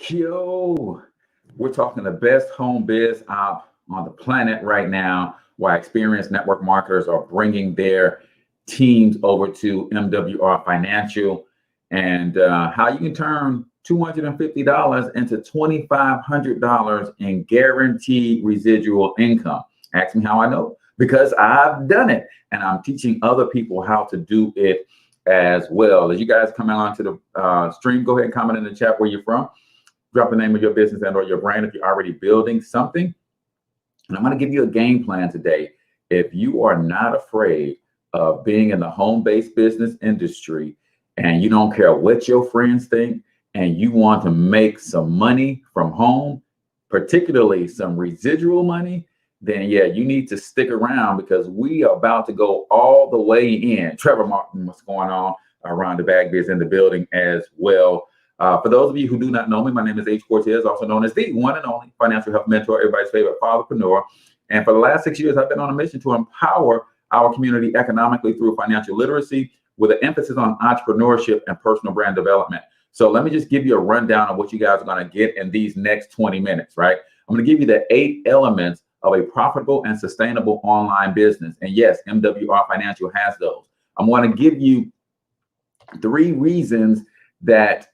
Yo, we're talking the best home biz op on the planet right now, why experienced network marketers are bringing their teams over to MWR Financial, and how you can turn $250 into $2,500 in guaranteed residual income. Ask me how I know, because I've done it, and I'm teaching other people how to do it as well. As you guys come on to the stream, go ahead and comment in the chat where you're from. Drop the name of your business and or your brand if you're already building something. And I'm going to give you a game plan today. If you are not afraid of being in the home-based business industry and you don't care what your friends think and you want to make some money from home, particularly some residual money, then yeah, you need to stick around because we are about to go all the way in. Trevor Martin, what's going on around the bag biz in the building as well. For those of you who do not know me, my name is H. Cortez, also known as the one and only financial health mentor, everybody's favorite fatherpreneur. And for the last 6 years, I've been on a mission to empower our community economically through financial literacy with an emphasis on entrepreneurship and personal brand development. So let me just give you a rundown of what you guys are going to get in these next 20 minutes, right? I'm going to give you the 8 elements of a profitable and sustainable online business. And yes, MWR Financial has those. I'm going to give you 3 reasons that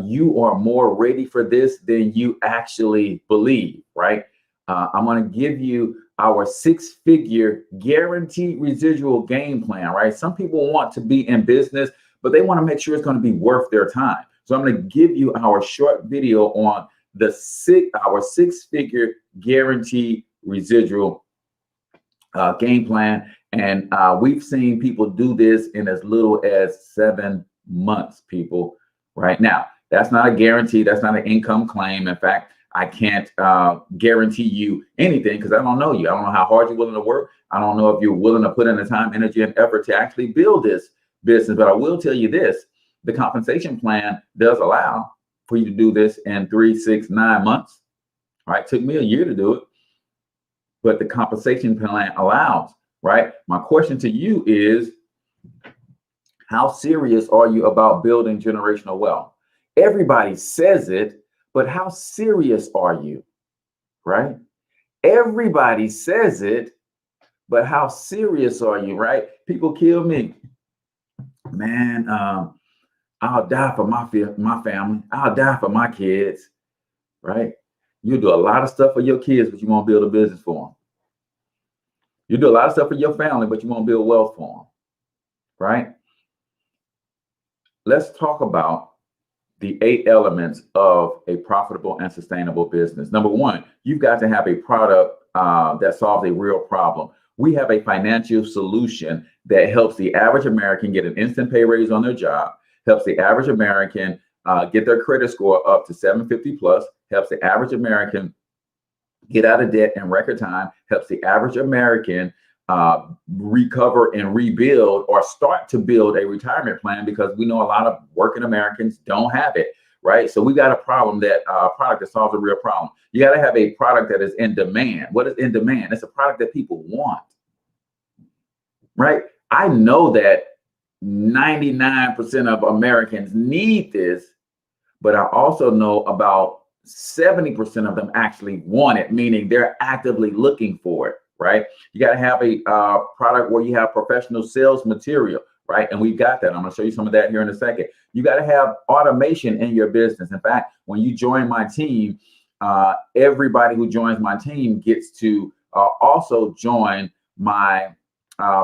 you are more ready for this than you actually believe, right? I'm going to give you our 6-figure guaranteed residual game plan, right? Some people want to be in business, but they want to make sure it's going to be worth their time. So I'm going to give you our short video on our 6-figure guaranteed residual game plan. And we've seen people do this in as little as 7 months, people. Right now, that's not a guarantee. That's not an income claim. In fact, I can't guarantee you anything because I don't know you. I don't know how hard you're willing to work. I don't know if you're willing to put in the time, energy, and effort to actually build this business. But I will tell you this, the compensation plan does allow for you to do this in 3, 6, 9 months. Right? It took me a year to do it, but the compensation plan allows, right? My question to you is, how serious are you about building generational wealth? Everybody says it, but how serious are you, right? Everybody says it, but how serious are you, right? People kill me. Man, I'll die for my family. I'll die for my kids, right? You do a lot of stuff for your kids, but you won't build a business for them. You do a lot of stuff for your family, but you won't build wealth for them, right? Let's talk about the 8 elements of a profitable and sustainable business. Number 1, you've got to have a product that solves a real problem. We have a financial solution that helps the average American get an instant pay raise on their job, helps the average American get their credit score up to 750 plus, helps the average American get out of debt in record time, helps the average American recover and rebuild or start to build a retirement plan, because we know a lot of working Americans don't have it, right? So we got a product that solves a real problem. You got to have a product that is in demand. What is in demand? It's a product that people want, right? I know that 99% of Americans need this, but I also know about 70% of them actually want it, meaning they're actively looking for it. Right? You got to have a product where you have professional sales material, right? And we've got that. I'm going to show you some of that here in a second. You got to have automation in your business. In fact, when you join my team, everybody who joins my team gets to also join my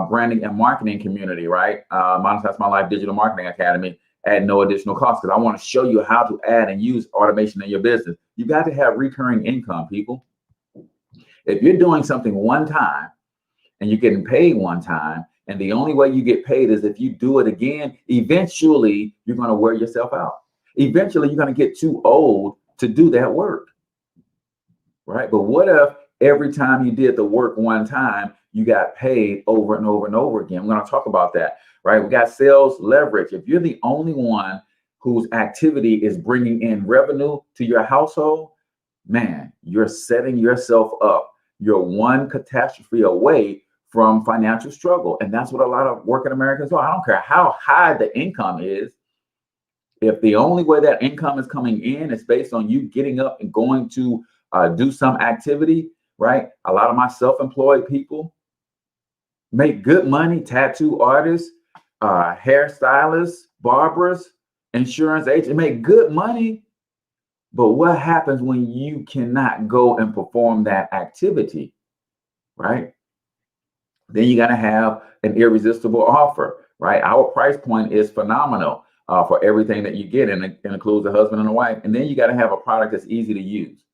branding and marketing community, right? Monetize My Life Digital Marketing Academy at no additional cost, because I want to show you how to add and use automation in your business. You got to have recurring income, people. If you're doing something one time and you're getting paid one time, and the only way you get paid is if you do it again, eventually you're going to wear yourself out. Eventually you're going to get too old to do that work, right? But what if every time you did the work one time, you got paid over and over and over again? We're going to talk about that, right? We got sales leverage. If you're the only one whose activity is bringing in revenue to your household, man, you're setting yourself up. You're one catastrophe away from financial struggle. And that's what a lot of working Americans are. I don't care how high the income is. If the only way that income is coming in is based on you getting up and going to do some activity, right? A lot of my self-employed people make good money, tattoo artists, hairstylists, barbers, insurance agents, make good money. But what happens when you cannot go and perform that activity, right? Then you got to have an irresistible offer, right? Our price point is phenomenal for everything that you get, and it includes a husband and a wife. And then you got to have a product that's easy to use,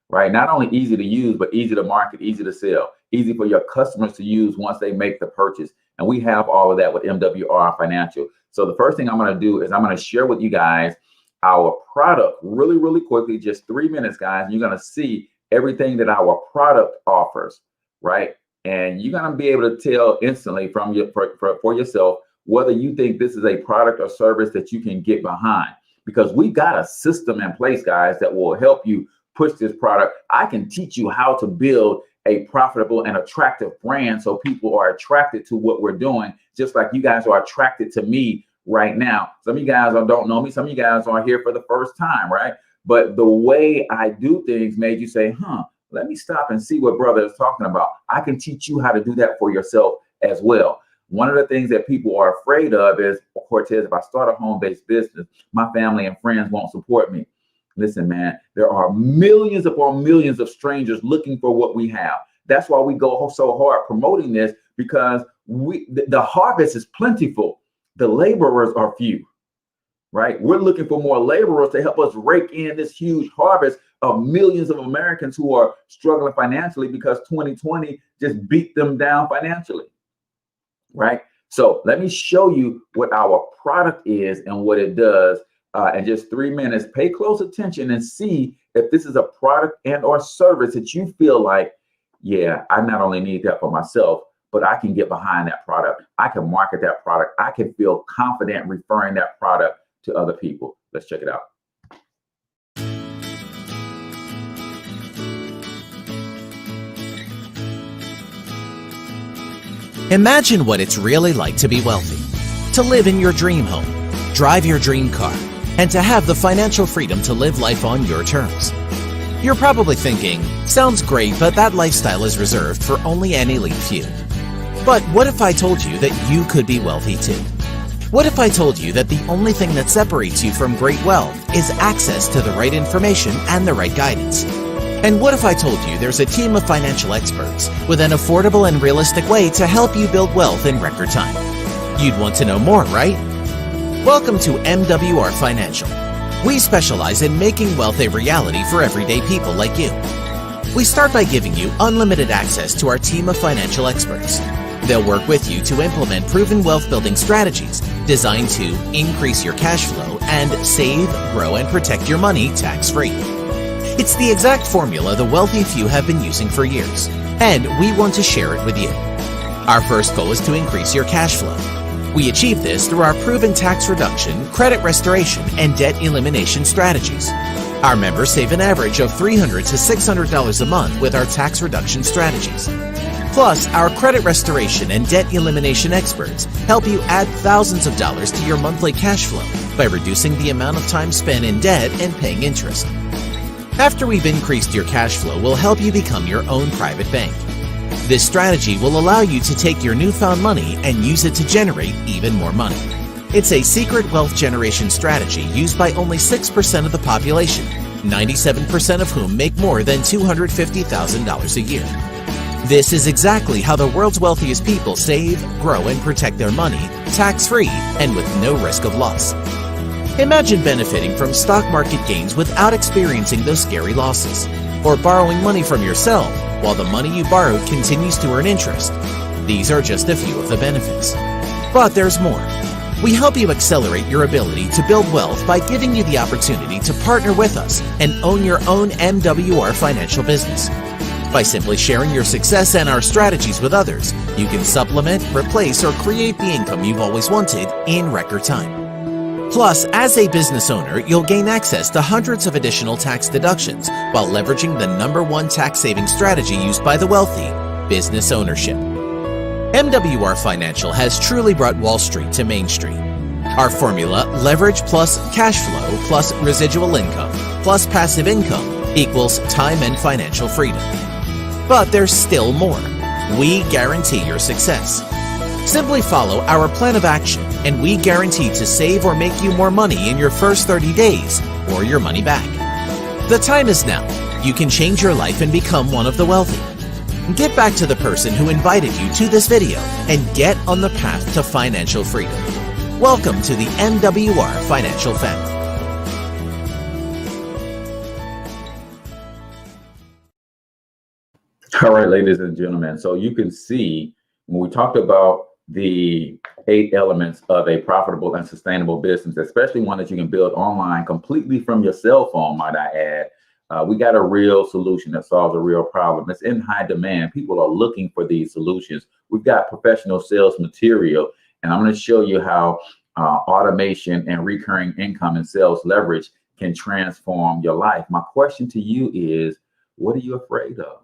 right? Not only easy to use, but easy to market, easy to sell, easy for your customers to use once they make the purchase. And we have all of that with MWR Financial. So the first thing I'm going to do is I'm going to share with you guys our product really, really quickly, just 3 minutes, guys. You're going to see everything that our product offers, right? And you're going to be able to tell instantly from your for yourself whether you think this is a product or service that you can get behind, because we got a system in place, guys, that will help you push this product. I can teach you how to build a profitable and attractive brand so people are attracted to what we're doing, just like you guys are attracted to me right now. Some of you guys don't know me. Some of you guys are here for the first time, right? But the way I do things made you say, let me stop and see what brother is talking about. I can teach you how to do that for yourself as well. One of the things that people are afraid of is, Cortez, if I start a home-based business, my family and friends won't support me. Listen, man, there are millions upon millions of strangers looking for what we have. That's why we go so hard promoting this, because the harvest is plentiful. The laborers are few, right? We're looking for more laborers to help us rake in this huge harvest of millions of Americans who are struggling financially because 2020 just beat them down financially, right? So let me show you what our product is and what it does in just 3 minutes. Pay close attention and see if this is a product and or service that you feel like, yeah, I not only need that for myself, but I can get behind that product. I can market that product. I can feel confident referring that product to other people. Let's check it out. Imagine what it's really like to be wealthy, to live in your dream home, drive your dream car, and to have the financial freedom to live life on your terms. You're probably thinking, sounds great, but that lifestyle is reserved for only an elite few. But what if I told you that you could be wealthy too? What if I told you that the only thing that separates you from great wealth is access to the right information and the right guidance? And what if I told you there's a team of financial experts with an affordable and realistic way to help you build wealth in record time? You'd want to know more, right? Welcome to MWR Financial. We specialize in making wealth a reality for everyday people like you. We start by giving you unlimited access to our team of financial experts. They'll work with you to implement proven wealth-building strategies designed to increase your cash flow and save, grow, and protect your money tax-free. It's the exact formula the wealthy few have been using for years, and we want to share it with you. Our first goal is to increase your cash flow. We achieve this through our proven tax reduction, credit restoration, and debt elimination strategies. Our members save an average of $300 to $600 a month with our tax reduction strategies. Plus, our credit restoration and debt elimination experts help you add thousands of dollars to your monthly cash flow by reducing the amount of time spent in debt and paying interest. After we've increased your cash flow, we'll help you become your own private bank. This strategy will allow you to take your newfound money and use it to generate even more money. It's a secret wealth generation strategy used by only 6% of the population, 97% of whom make more than $250,000 a year. This is exactly how the world's wealthiest people save, grow, and protect their money tax-free and with no risk of loss. Imagine benefiting from stock market gains without experiencing those scary losses, or borrowing money from yourself while the money you borrowed continues to earn interest. These are just a few of the benefits. But there's more. We help you accelerate your ability to build wealth by giving you the opportunity to partner with us and own your own MWR financial business. By simply sharing your success and our strategies with others, you can supplement, replace, or create the income you've always wanted in record time. Plus, as a business owner, you'll gain access to hundreds of additional tax deductions while leveraging the #1 tax-saving strategy used by the wealthy, business ownership. MWR Financial has truly brought Wall Street to Main Street. Our formula, leverage plus cash flow plus residual income plus passive income equals time and financial freedom. But there's still more. We guarantee your success. Simply follow our plan of action, and we guarantee to save or make you more money in your first 30 days or your money back. The time is now. You can change your life and become one of the wealthy. Get back to the person who invited you to this video and get on the path to financial freedom. Welcome to the MWR Financial family. All right, ladies and gentlemen. So you can see when we talked about the 8 elements of a profitable and sustainable business, especially one that you can build online completely from your cell phone, might I add, we got a real solution that solves a real problem. It's in high demand. People are looking for these solutions. We've got professional sales material, and I'm going to show you how automation and recurring income and sales leverage can transform your life. My question to you is, what are you afraid of?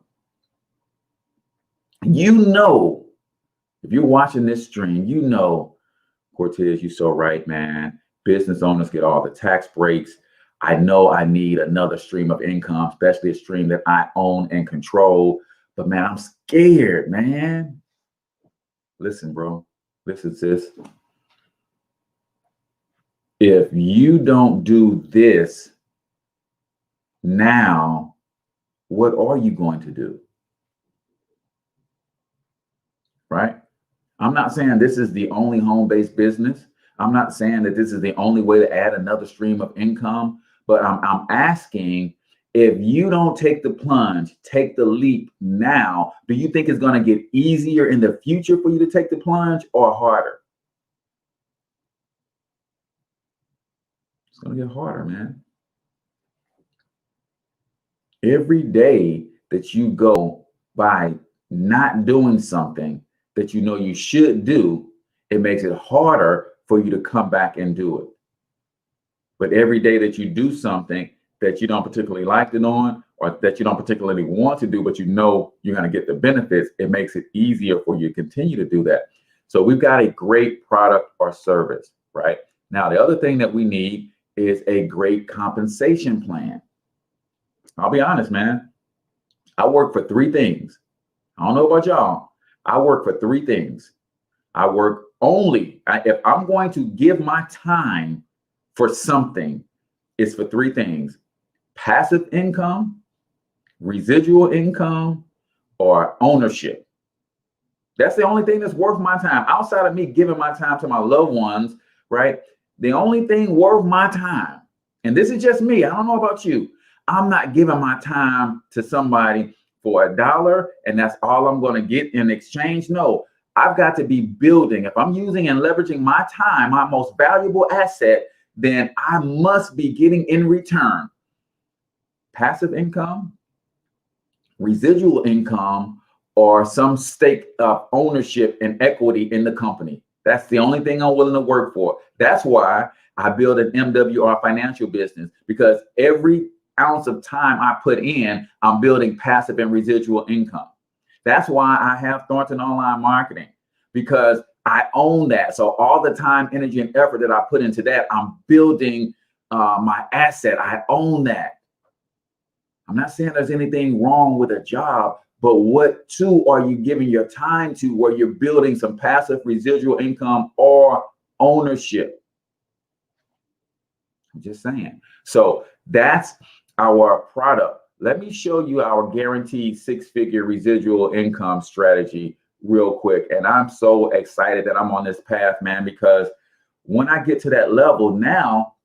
You know, if you're watching this stream, you know, Cortez, you're so right, man. Business owners get all the tax breaks. I know I need another stream of income, especially a stream that I own and control. But man, I'm scared, man. Listen, bro. Listen, sis. If you don't do this now, what are you going to do? Right? I'm not saying this is the only home-based business. I'm not saying that this is the only way to add another stream of income, but I'm asking, if you don't take the plunge, take the leap now, do you think it's going to get easier in the future for you to take the plunge or harder? It's going to get harder, man. Every day that you go by not doing something that you know you should do, it makes it harder for you to come back and do it. But every day that you do something that you don't particularly like it on, or that you don't particularly want to do, but you know you're going to get the benefits, it makes it easier for you to continue to do that. So we've got a great product or service, right? Now, the other thing that we need is a great compensation plan. I'll be honest, man. I work for 3 things. I don't know about y'all. I work for 3 things. I work only, if I'm going to give my time for something, it's for 3 things: passive income, residual income, or ownership. That's the only thing that's worth my time. Outside of me giving my time to my loved ones, right? The only thing worth my time, and this is just me, I don't know about you, I'm not giving my time to somebody for $1 and that's all I'm going to get in exchange. No, I've got to be building. If I'm using and leveraging my time, my most valuable asset, then I must be getting in return passive income, residual income, or some stake of ownership and equity in the company. That's the only thing I'm willing to work for. That's why I build an MWR Financial business, because every ounce of time I put in, I'm building passive and residual income. That's why I have Thornton Online Marketing, because I own that. So all the time, energy, and effort that I put into that, I'm building my asset. I own that. I'm not saying there's anything wrong with a job, but what tool are you giving your time to where you're building some passive residual income or ownership? I'm just saying. So that's our product. Let me show you our guaranteed 6-figure residual income strategy real quick. And I'm so excited that I'm on this path, man, because when I get to that level now,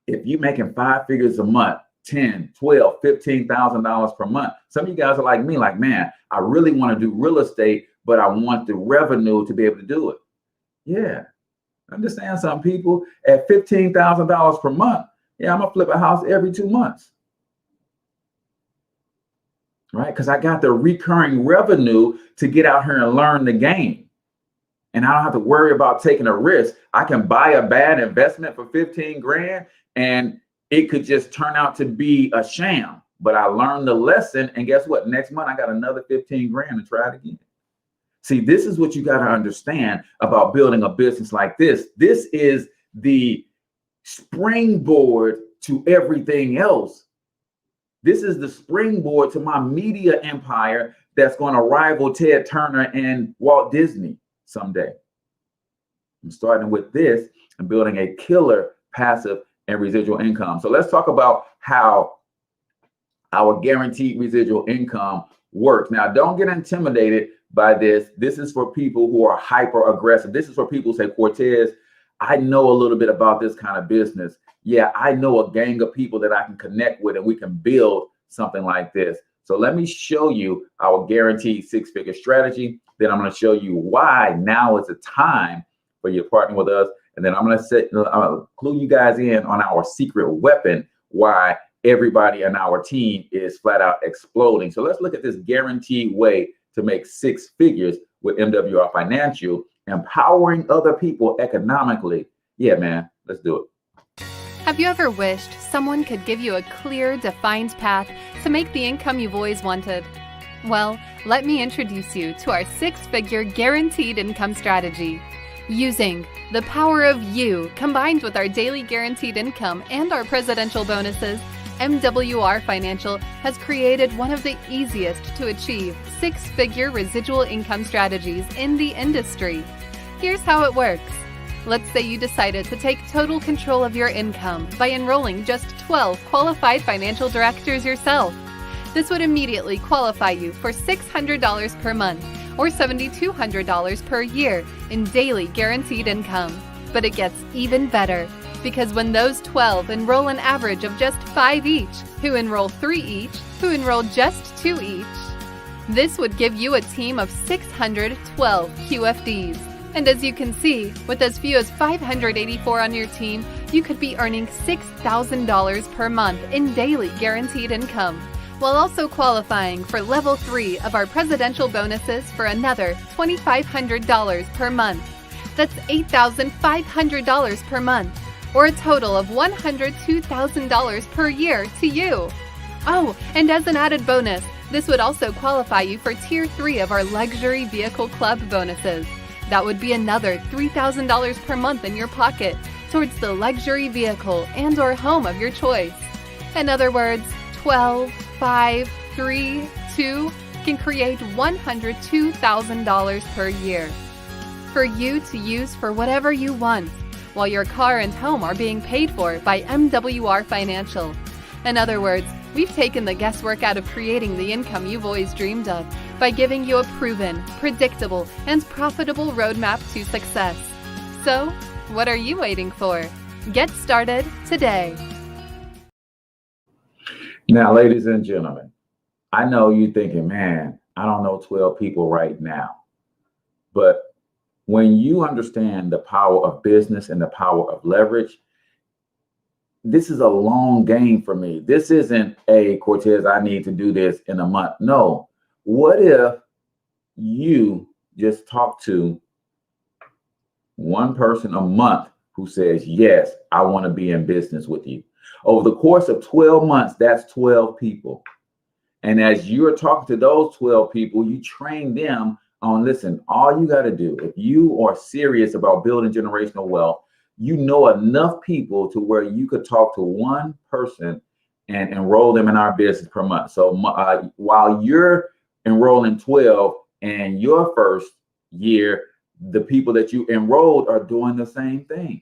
if you're making 5 figures a month, 10, 12, $15,000 per month, some of you guys are like me, like, man, I really want to do real estate, but I want the revenue to be able to do it. Yeah. Understand, some people at $15,000 per month, yeah, I'm gonna flip a house every 2 months. Right? Because I got the recurring revenue to get out here and learn the game. And I don't have to worry about taking a risk. I can buy a bad investment for 15 grand and it could just turn out to be a sham. But I learned the lesson, and guess what? Next month I got another 15 grand to try it again. See, this is what you got to understand about building a business like this. This is the springboard to everything else. This is the springboard to my media empire that's going to rival Ted Turner and Walt Disney someday. I'm starting with this and building a killer passive and residual income. So let's talk about how our guaranteed residual income works. Now, don't get intimidated by this. This is for people who are hyper aggressive. This is for people who say, Cortez, I know a little bit about this kind of business. Yeah, I know a gang of people that I can connect with and we can build something like this. So let me show you our guaranteed six-figure strategy. Then I'm going to show you why now is the time for you to partner with us. And then I'm going to clue you guys in on our secret weapon, why everybody in our team is flat out exploding. So let's look at this guaranteed way to make six figures with MWR Financial, empowering other people economically. Yeah, man, let's do it. Have you ever wished someone could give you a clear, defined path to make the income you've always wanted? Well, let me introduce you to our six-figure guaranteed income strategy. Using the power of you combined with our daily guaranteed income and our presidential bonuses, MWR Financial has created one of the easiest to achieve six-figure residual income strategies in the industry. Here's how it works. Let's say you decided to take total control of your income by enrolling just 12 qualified financial directors yourself. This would immediately qualify you for $600 per month or $7,200 per year in daily guaranteed income. But it gets even better, because when those 12 enroll an average of just 5 each, who enroll 3 each, who enroll just 2 each, this would give you a team of 612 QFDs. And as you can see, with as few as 584 on your team, you could be earning $6,000 per month in daily guaranteed income, while also qualifying for level 3 of our presidential bonuses for another $2,500 per month. That's $8,500 per month, or a total of $102,000 per year to you. Oh, and as an added bonus, this would also qualify you for Tier 3 of our Luxury Vehicle Club bonuses. That would be another $3,000 per month in your pocket towards the luxury vehicle and or home of your choice. In other words, 12, 5, 3, 2 can create $102,000 per year for you to use for whatever you want, while your car and home are being paid for by MWR Financial. In other words, we've taken the guesswork out of creating the income you've always dreamed of by giving you a proven, predictable, and profitable roadmap to success. So, what are you waiting for? Get started today. Now, ladies and gentlemen, I know you're thinking, man, I don't know 12 people right now. But when you understand the power of business and the power of leverage, this is a long game for me. This isn't a Cortez, I need to do this in a month. No. What if you just talk to one person a month who says, yes, I want to be in business with you? Over the course of 12 months, that's 12 people. And as you're talking to those 12 people, you train them on, listen, all you got to do, if you are serious about building generational wealth, you know enough people to where you could talk to one person and enroll them in our business per month. So while you're enrolling 12 and your first year, the people that you enrolled are doing the same thing.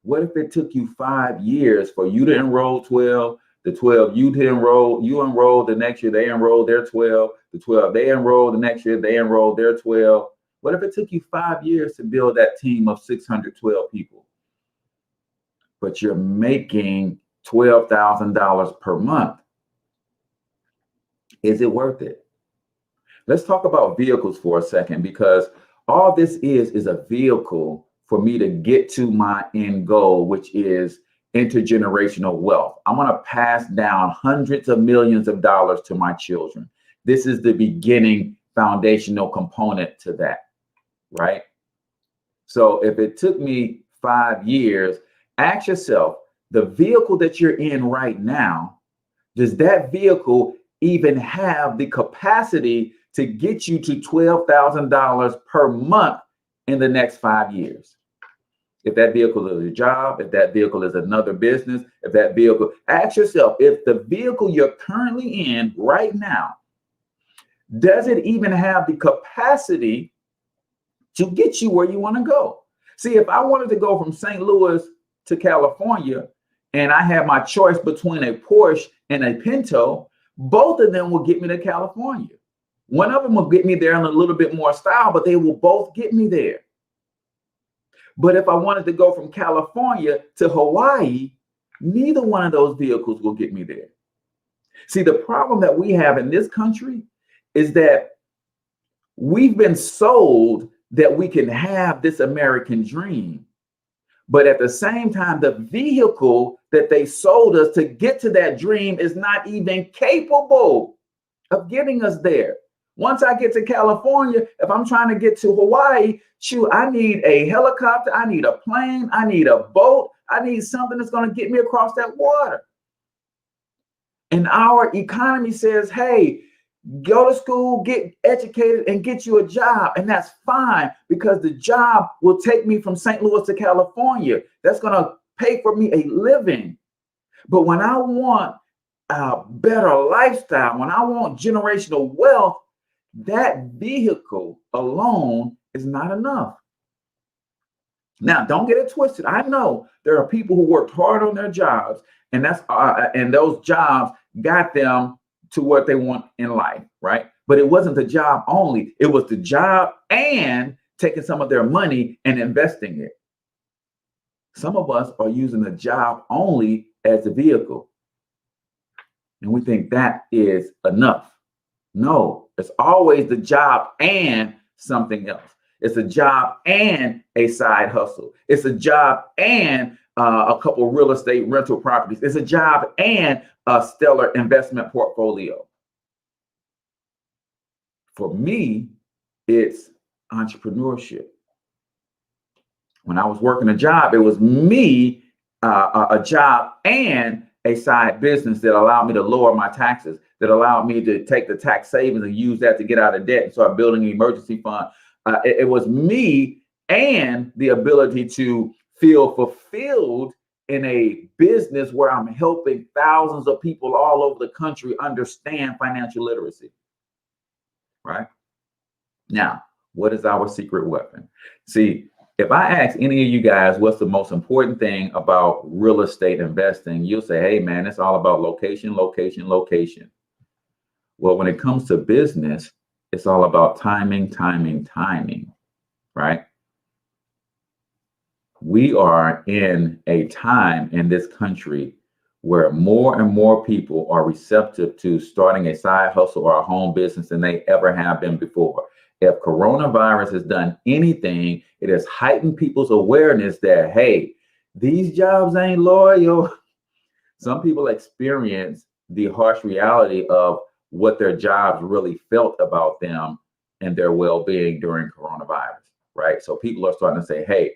What if it took you 5 years for you to enroll 12, the 12 you enroll the next year, they enroll their 12, the 12 they enroll the next year, they enroll their 12. What if it took you 5 years to build that team of 612 people, but you're making $12,000 per month? Is it worth it? Let's talk about vehicles for a second, because all this is a vehicle for me to get to my end goal, which is intergenerational wealth. I want to pass down hundreds of millions of dollars to my children. This is the beginning foundational component to that, right? So if it took me 5 years, ask yourself, the vehicle that you're in right now, does that vehicle even have the capacity to get you to $12,000 per month in the next 5 years. If that vehicle is a job, if that vehicle is another business, if that vehicle, ask yourself, if the vehicle you're currently in right now, does it even have the capacity to get you where you want to go? See, if I wanted to go from St. Louis to California and I had my choice between a Porsche and a Pinto, both of them will get me to California. One of them will get me there in a little bit more style, but they will both get me there. But if I wanted to go from California to Hawaii, neither one of those vehicles will get me there. See, the problem that we have in this country is that we've been sold that we can have this American dream. But at the same time, the vehicle that they sold us to get to that dream is not even capable of getting us there. Once I get to California, if I'm trying to get to Hawaii, shoot, I need a helicopter, I need a plane, I need a boat, I need something that's going to get me across that water. And our economy says, hey, go to school, get educated, and get you a job. And that's fine, because the job will take me from St. Louis to California. That's going to pay for me a living. But when I want a better lifestyle, when I want generational wealth, that vehicle alone is not enough. Now, don't get it twisted. I know there are people who worked hard on their jobs, and those jobs got them to what they want in life, right? But it wasn't the job only. It was the job and taking some of their money and investing it. Some of us are using the job only as the vehicle, and we think that is enough. No, it's always the job and something else. It's a job and a side hustle. It's a job and a couple real estate rental properties. It's a job and a stellar investment portfolio. For me, it's entrepreneurship. When I was working a job, it was me, a job and a side business that allowed me to lower my taxes, that allowed me to take the tax savings and use that to get out of debt and start building an emergency fund. It was me and the ability to feel fulfilled in a business where I'm helping thousands of people all over the country understand financial literacy, right? Now, what is our secret weapon? See, if I ask any of you guys what's the most important thing about real estate investing, you'll say, hey, man, it's all about location, location, location. Well, when it comes to business, it's all about timing, timing, timing, right? We are in a time in this country where more and more people are receptive to starting a side hustle or a home business than they ever have been before. If coronavirus has done anything, it has heightened people's awareness that, hey, these jobs ain't loyal. Some people experience the harsh reality of what their jobs really felt about them and their well-being during coronavirus, right? So people are starting to say, hey,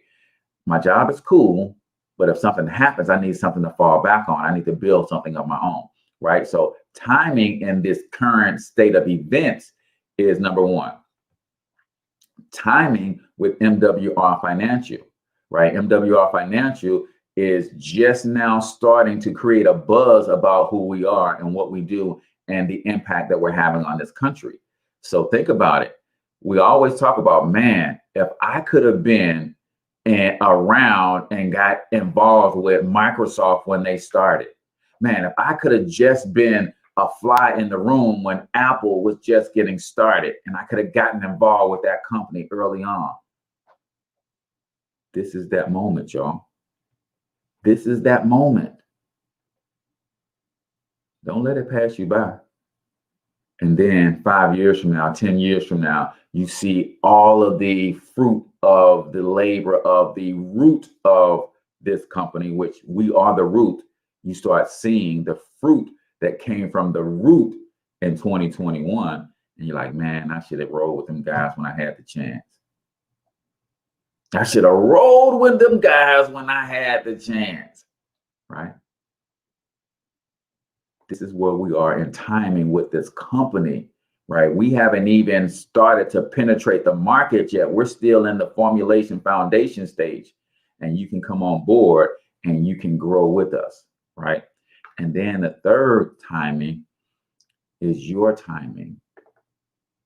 my job is cool, but if something happens, I need something to fall back on. I need to build something of my own, right? So timing in this current state of events is number one. Timing with MWR Financial, right? MWR Financial is just now starting to create a buzz about who we are and what we do and the impact that we're having on this country. So think about it. We always talk about, man, if I could have been around and got involved with Microsoft when they started, man, if I could have just been a fly in the room when Apple was just getting started and I could have gotten involved with that company early on. This is that moment, y'all. This is that moment. Don't let it pass you by. And then 5 years from now, 10 years from now, you see all of the fruit of the labor of the root of this company, which we are the root. You start seeing the fruit that came from the root in 2021. And you're like, man, I should have rolled with them guys when I had the chance. I should have rolled with them guys when I had the chance, right? This is where we are in timing with this company right? We haven't even started to penetrate the market yet. We're still in the formulation foundation stage, and you can come on board and you can grow with us, right? And then the third timing is your timing.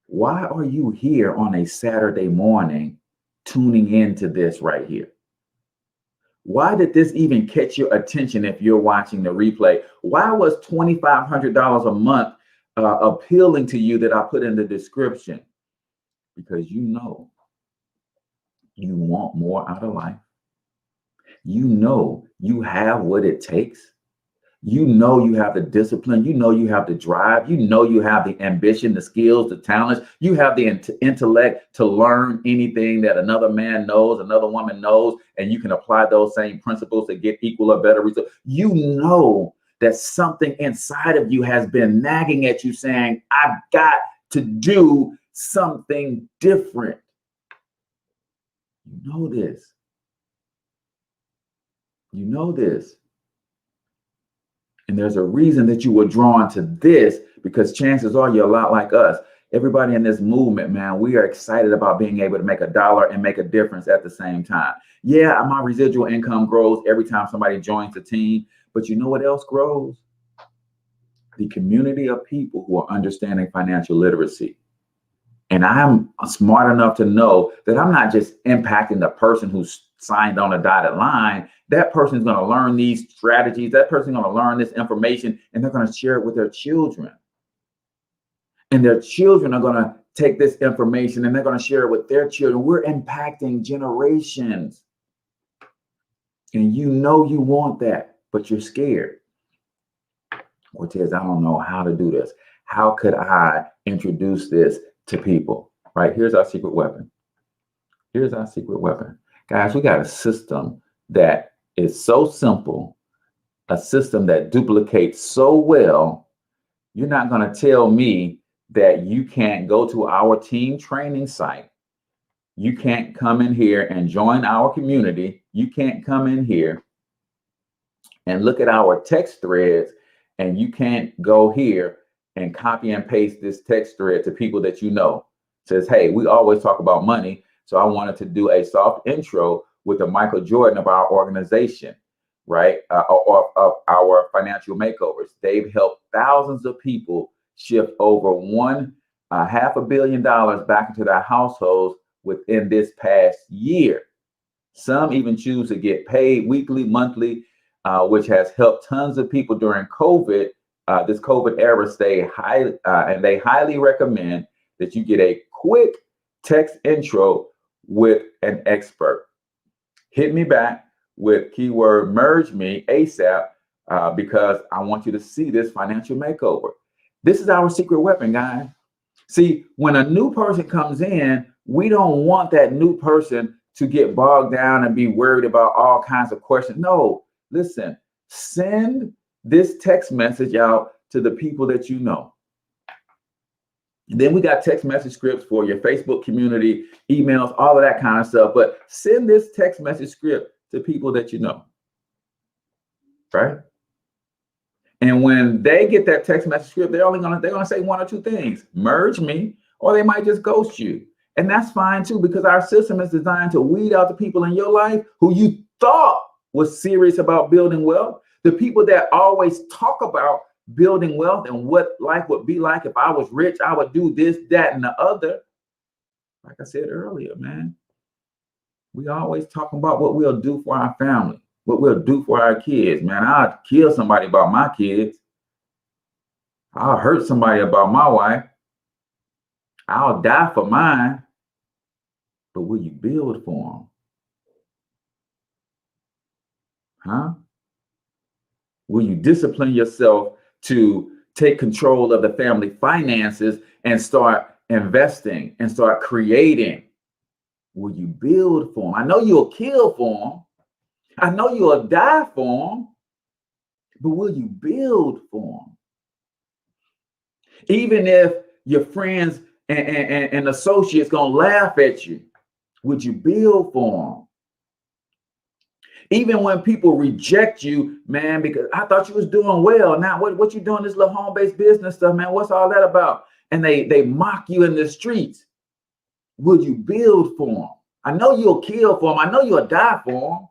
Why are you here on a Saturday morning tuning into this right here? Why did this even catch your attention if you're watching the replay? Why was $2,500 a month appealing to you that I put in the description? Because you know you want more out of life. You know you have what it takes. You know you have the discipline. You know you have the drive. You know you have the ambition, the skills, the talents. You have the intellect to learn anything that another man knows, another woman knows, and you can apply those same principles to get equal or better results. You know that something inside of you has been nagging at you saying, I've got to do something different. You know this. You know this. And there's a reason that you were drawn to this, because chances are you're a lot like us. Everybody in this movement, man, we are excited about being able to make a dollar and make a difference at the same time. Yeah, my residual income grows every time somebody joins the team, but you know what else grows? The community of people who are understanding financial literacy. And I'm smart enough to know that I'm not just impacting the person who's signed on a dotted line. That person is going to learn these strategies. That person is going to learn this information, and they're going to share it with their children. And their children are going to take this information and they're going to share it with their children. We're impacting generations. And you know you want that, but you're scared. Cortez, I don't know how to do this. How could I introduce this to people? Right? Here's our secret weapon. Here's our secret weapon. Guys, we got a system that is so simple, a system that duplicates so well. You're not going to tell me that you can't go to our team training site. You can't come in here and join our community. You can't come in here and look at our text threads, and you can't go here and copy and paste this text thread to people that you know. It says, hey, we always talk about money, so I wanted to do a soft intro with the Michael Jordan of our organization, right? Of our financial makeovers. They've helped thousands of people shift over $500 million back into their households within this past year. Some even choose to get paid weekly, monthly, which has helped tons of people during COVID, this COVID era stay high, and they highly recommend that you get a quick text intro with an expert. Hit me back with keyword merge me ASAP because I want you to see this financial makeover. This is our secret weapon, guys. See, when a new person comes in, we don't want that new person to get bogged down and be worried about all kinds of questions. No, listen, send this text message out to the people that you know. And then we got text message scripts for your Facebook community, emails, all of that kind of stuff. But send this text message script to people that you know, right? And when they get that text message script, they're gonna say one or two things: merge me, or they might just ghost you. And that's fine too, because our system is designed to weed out the people in your life who you thought was serious about building wealth. The people that always talk about building wealth and what life would be like if I was rich, I would do this, that, and the other. Like I said earlier, man, we always talking about what we'll do for our family, what we'll do for our kids. Man, I'll kill somebody about my kids. I'll hurt somebody about my wife. I'll die for mine. But will you build for them? Huh? Will you discipline yourself to take control of the family finances and start investing and start creating? Will you build for them? I know you'll kill for them. I know you'll die for them. But will you build for them? Even if your friends and associates gonna laugh at you, would you build for them? Even when people reject you, man, because I thought you was doing well. Now, what you doing this little home-based business stuff, man? What's all that about? and they mock you in the streets, will you build for them? I know you'll kill for them. I know you'll die for them.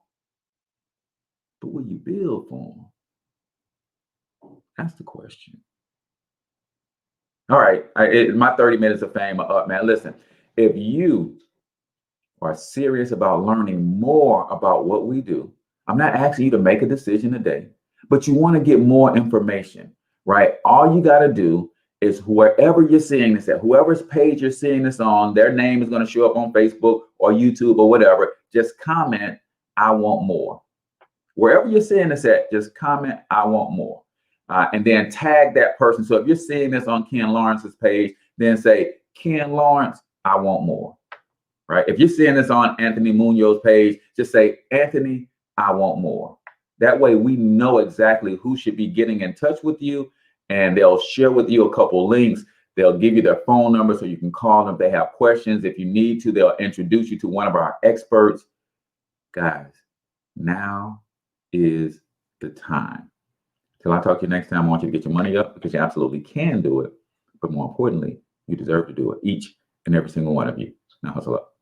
But will you build for them? That's the question. All right. My 30 minutes of fame are up, man. Listen, if you are serious about learning more about what we do, I'm not asking you to make a decision today, but you want to get more information, right? All you got to do is wherever you're seeing this at, whoever's page you're seeing this on, their name is going to show up on Facebook or YouTube or whatever. Just comment, I want more. Wherever you're seeing this at, just comment, I want more. And then tag that person. So if you're seeing this on Ken Lawrence's page, then say, Ken Lawrence, I want more. Right? If you're seeing this on Anthony Munoz's page, just say, Anthony, I want more. That way we know exactly who should be getting in touch with you, and they'll share with you a couple links. They'll give you their phone number so you can call them if they have questions. If you need to, they'll introduce you to one of our experts. Guys, now is the time. Till I talk to you next time, I want you to get your money up, because you absolutely can do it. But more importantly, you deserve to do it. Each and every single one of you. Now hustle up.